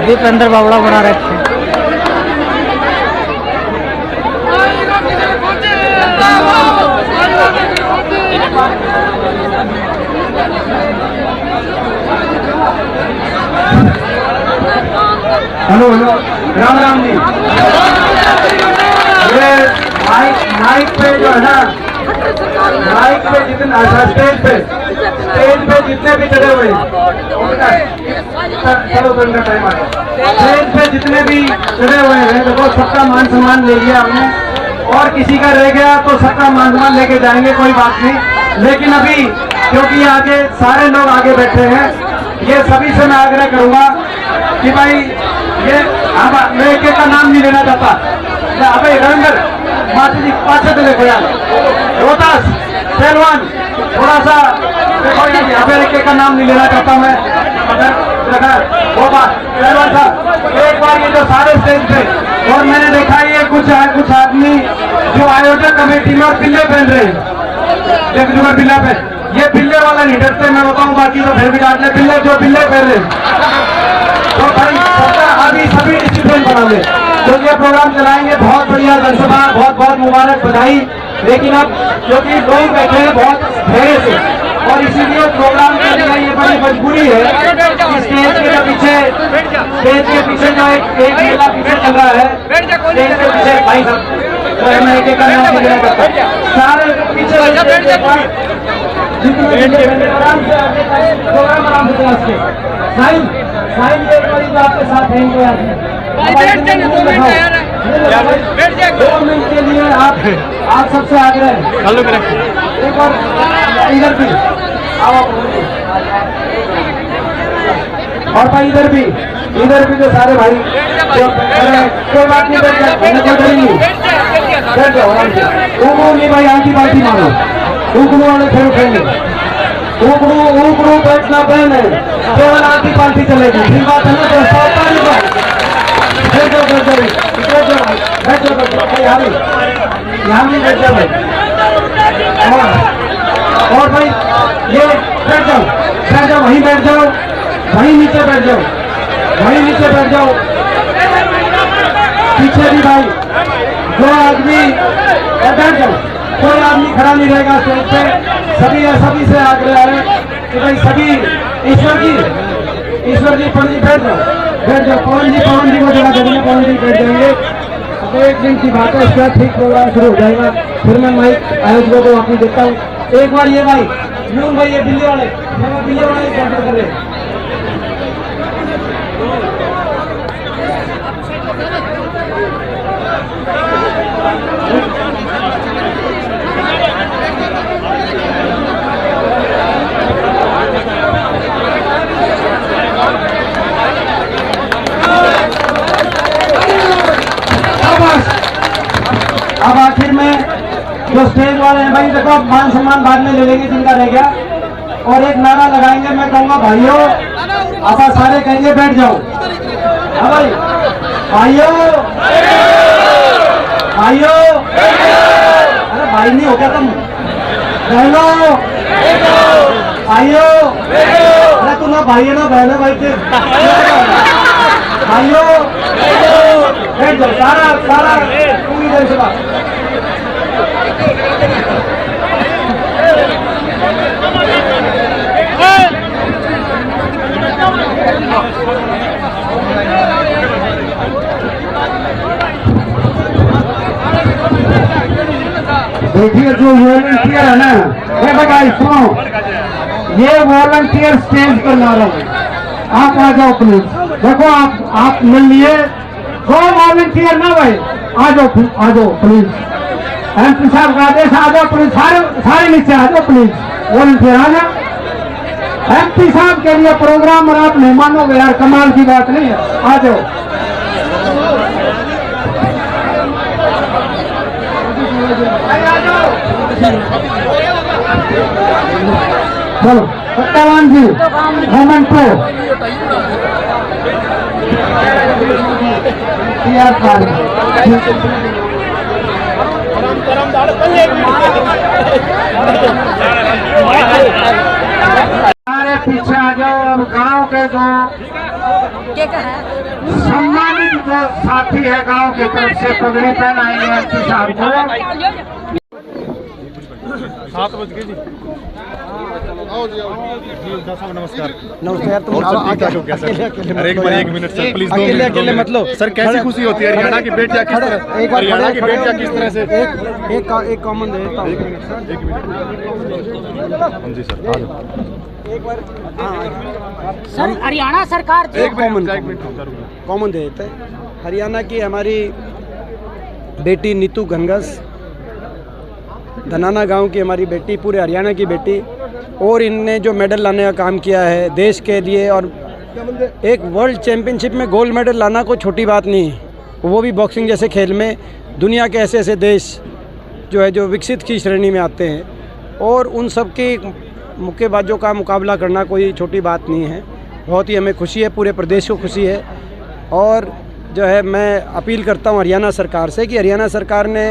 दीपेंद्र बावड़ा बना रखे। Hello hello, Ram Ram ji. ये माइक पे जो है ना, माइक पे जितने स्टेज पे जितने भी चढ़े हुए, चलो का टाइम आ गया। स्टेज पे जितने भी चढ़े हुए हैं देखो, सबका मान सम्मान ले लिया हमने, और किसी का रह गया तो सबका मान सम्मान लेके जाएंगे, कोई बात नहीं। लेकिन अभी क्योंकि आगे सारे लोग आगे बैठे हैं, ये सभी से मैं आग्रह करूंगा कि भाई ये मैं एक का नाम नहीं लेना चाहता। अबे रविंदर माता जी पाछे तो देखो यार, रोहतास पहलवान थोड़ा सा देखो यार, यहाँ पे एक का नाम नहीं लेना चाहता मैं, वो बात पहलवान साहब एक बार ये जो सारे स्टेज पे, और मैंने देखा ये कुछ आदमी जो आयोजक कमेटी में पिल्ले पहन रहे हैं, पिल्ला पे, ये पिल्ले वाला नहीं डरते, मैं बताऊं, बाकी तो फिर भी डांट ले, पिल्ले जो पिल्ले पहन रहे तो भाई अभी सभी डिसिप्लिन बना ले, तो ये प्रोग्राम चलाएंगे। बहुत बढ़िया जनसभा, बहुत बहुत मुबारक, बधाई। लेकिन अब क्योंकि लोग बैठे हैं बहुत धैर्य से, और इसीलिए प्रोग्राम के लिए ये बड़ी मजबूरी है कि स्टेज के पीछे जो एक मेला पीछे चल रहा है, स्टेज के पीछे भाई साहब तो मैं एक का नाम नहीं लेना चाहता, सारे पीछे प्रोग्राम आराम से चला सके। साइन ये करीब आपके साथ रहेंगे यार, 2 मिनट के लिए आप सबसे आग्रह है, एक बार इधर भी आओ, और भाई इधर भी जो सारे भाई, कोई बात नहीं, बैठ जाओ आराम से। उगड़ू नहीं भाई, आंटी बाल्टी मारो, उगड़ू वाले फिर उठेंगे, उगड़ू बैठना बहन है, केवल आंटी पार्टी चलेगी, ठीक बात है ना। यहाँ भी बैठ जाओ भाई, और भाई ये बैठ जाओ, वहीं बैठ जाओ, वहीं नीचे बैठ जाओ, पीछे भी भाई जो आदमी, बैठ जाओ, कोई आदमी खड़ा नहीं रहेगा स्टेज पे। सभी से आग्रह है कि भाई सभी ईश्वर जी पंडित जी बैठ जाओ, पवन जी को जगह देंगे, पवन जी बैठ जाएंगे। अब 1 दिन की बात है, उसके बाद ठीक प्रोग्राम शुरू हो जाएगा, फिर मैं माइक आयोजकों को वापस देता हूँ। एक बार ये भाई यूं भाई, ये बिल्ली वाले कैंसिल कर रहे। अब आखिर में जो स्टेज वाले हैं भाई देखो, मान सम्मान बाद में ले लेंगे जिनका रह गया, और एक नारा लगाएंगे, मैं कहूँगा भाइयों, आप सारे कहेंगे बैठ जाओ। हाँ भाई, भाइयों, अरे भाई नहीं हो क्या तुम, बहनों, भाइयों, अरे तू ना भाई है ना बहन है भाई, भाइयों बैठ जाओ, सारा पूरी जनसभा। देखिए जो वॉलंटियर है ना, ये भाई सुनो, ये वॉलंटियर स्टेज पर ला रहे हैं, आप आ जाओ प्लीज। देखो आप मिल लिए, दो वॉलंटियर ना भाई, आ जाओ प्लीज, एमपी साहब का आदेश, आ जाओ प्लीज, सारे नीचे आ जाओ प्लीज, वॉलंटियर आ जाओ। एमपी साहब के लिए प्रोग्राम और आप नहीं मानोगे यार, कमाल की बात नहीं है, आ जाओ। चलो सत्तावान जी, मोमेंट को पीछे आ जाओ। अब गांव के जो सम्मानित जो साथी है गांव की तरफ से पगड़ी पहनाएंगे एमपी साहब को। 7 बज गए जी। नमस्कार। नमस्कार। तुम अरे एक मिनट सर प्लीज, अकेले मत लो सर। कैसी खुशी होती है हरियाणा की बेटियां किस तरह, हरियाणा की बेटियां किस तरह से एक कॉमन दे देता हूं। हाँ जी सर, एक बार सर हरियाणा सरकार जो कॉमन दे देते हैं। हरियाणा की हमारी बेटी नीतू घनघस, धनाना गांव की हमारी बेटी, पूरे हरियाणा की बेटी, और इनने जो मेडल लाने का काम किया है देश के लिए, और एक वर्ल्ड चैम्पियनशिप में गोल्ड मेडल लाना कोई छोटी बात नहीं है, वो भी बॉक्सिंग जैसे खेल में। दुनिया के ऐसे ऐसे देश जो है जो विकसित की श्रेणी में आते हैं, और उन सब की मुक्केबाजों का मुकाबला करना कोई छोटी बात नहीं है। बहुत ही हमें खुशी है, पूरे प्रदेश को खुशी है। और जो है मैं अपील करता हूँ हरियाणा सरकार से कि हरियाणा सरकार ने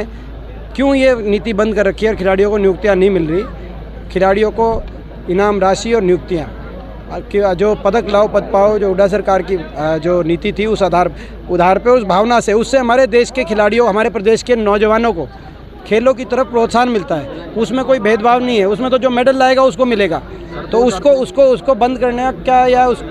क्यों ये नीति बंद कर रखी है और खिलाड़ियों को नियुक्तियाँ नहीं मिल रही। खिलाड़ियों को इनाम राशि और नियुक्तियाँ, जो पदक लाओ पद पाओ, जो हुड्डा सरकार की जो नीति थी उस आधार पे, उस भावना से, उससे हमारे देश के खिलाड़ियों, हमारे प्रदेश के नौजवानों को खेलों की तरफ प्रोत्साहन मिलता है। उसमें कोई भेदभाव नहीं है, उसमें तो जो मेडल लाएगा उसको मिलेगा। तो उसको बंद करने का क्या, या उस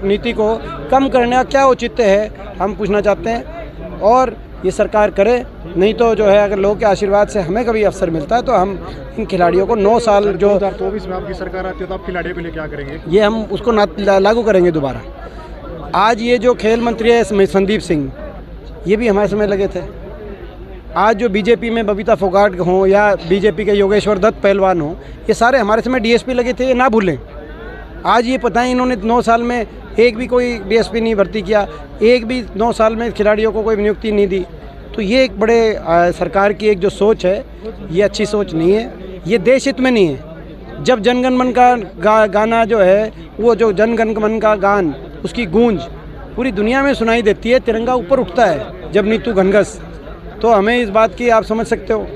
नीति को कम करने का क्या औचित्य है, हम पूछना चाहते हैं। और ये सरकार करे, नहीं तो जो है अगर लोगों के आशीर्वाद से हमें कभी अवसर मिलता है तो हम इन खिलाड़ियों को 9 साल जो 2024 में आपकी सरकार आती है तो आप खिलाड़ियों के लिए क्या करेंगे? ये हम उसको लागू करेंगे दोबारा। आज ये जो खेल मंत्री है संदीप सिंह, ये भी हमारे समय लगे थे। आज जो बीजेपी में बबीता फोगाट हों या बीजेपी के योगेश्वर दत्त पहलवान हों, ये सारे हमारे समय डीएसपी लगे थे, ये ना भूलें। आज ये पता है इन्होंने 9 साल में एक भी कोई डीएसपी नहीं भर्ती किया, एक भी 9 साल में खिलाड़ियों को कोई नियुक्ति नहीं दी। तो ये एक बड़े सरकार की एक जो सोच है, ये अच्छी सोच नहीं है, ये देश हित में नहीं है। जब जनगण मन का गाना जो है, वो जो जनगण मन का गान, उसकी गूंज पूरी दुनिया में सुनाई देती है, तिरंगा ऊपर उठता है जब नीतू घनघस, तो हमें इस बात की आप समझ सकते हो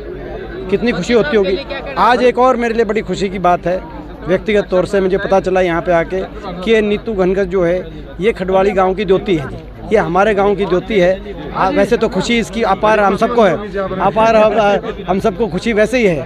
कितनी खुशी होती होगी। आज एक और मेरे लिए बड़ी खुशी की बात है, व्यक्तिगत तौर से मुझे पता चला यहाँ पे आके कि ये नीतू घनघस जो है ये खडवाली गांव की ज्योति है, ये हमारे गांव की ज्योति है। वैसे तो खुशी इसकी अपार हम सबको है, अपार हम सबको खुशी वैसे ही है,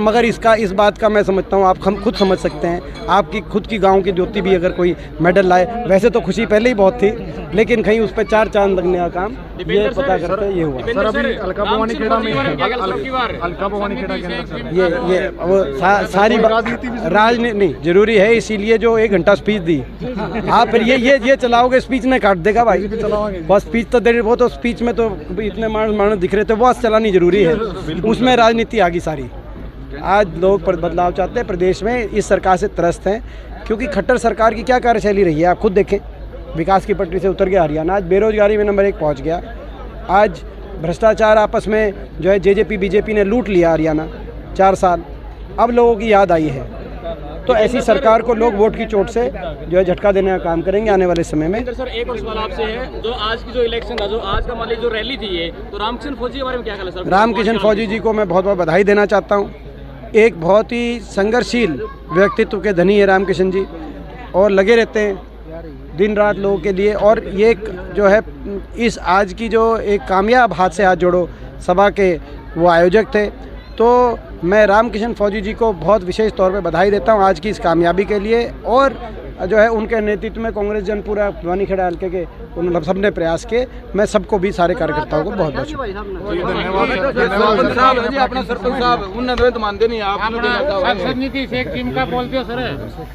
मगर इसका, इस बात का मैं समझता हूँ, आप खुद समझ सकते हैं, आपकी खुद की गांव की ज्योति भी अगर कोई मेडल लाए, वैसे तो खुशी पहले ही बहुत थी, लेकिन कहीं उस पर 4 चांद लगने का काम ये पता करते ये हुआ। सर अभी अलका भवानी खेड़ा में, अलका भवानी खेड़ा के अंदर ये वो सारी राजनीति नहीं जरूरी है, इसीलिए जो 1 घंटा स्पीच दी आप, फिर ये चलाओगे, स्पीच ने काट देगा भाई। बस स्पीच तो दे, वो तो स्पीच में तो इतने मानव दिख रहे थे, वो चलानी जरूरी है, उसमें राजनीति आ गई सारी। आज लोग बदलाव चाहते हैं, प्रदेश में इस सरकार से त्रस्त हैं, क्योंकि खट्टर सरकार की क्या कार्यशैली रही है आप खुद देखें। विकास की पटरी से उतर गया हरियाणा, आज बेरोजगारी में नंबर 1 पहुंच गया, आज भ्रष्टाचार आपस में जो है जेजेपी बीजेपी ने लूट लिया हरियाणा 4 साल, अब लोगों की याद आई है। तो ऐसी सरकार को लोग वोट की चोट से जो है झटका देने का काम करेंगे आने वाले समय में। सर एक और सवाल आपसे है, जो आज की जो इलेक्शन था, जो आज का मान जो रैली थी, ये तो रामकिशन फौजी के बारे में क्या कहना सर? रामकिशन फौजी जी को मैं बहुत बहुत बधाई देना चाहता हूँ। एक बहुत ही संघर्षशील व्यक्तित्व के धनी है रामकिशन जी, और लगे रहते हैं दिन रात लोगों के लिए। और ये एक जो है इस आज की जो एक कामयाब हाथ से हाथ जोड़ो सभा के वो आयोजक थे, तो मैं रामकिशन फौजी जी को बहुत विशेष तौर पे बधाई देता हूं आज की इस कामयाबी के लिए। और जो है उनके नेतृत्व में कांग्रेस जनपुरा भवानी खेड़ा हल्के के उन्होंने सबने प्रयास किए, मैं सबको भी सारे कार्यकर्ताओं को बहुत बहुत धन्यवाद।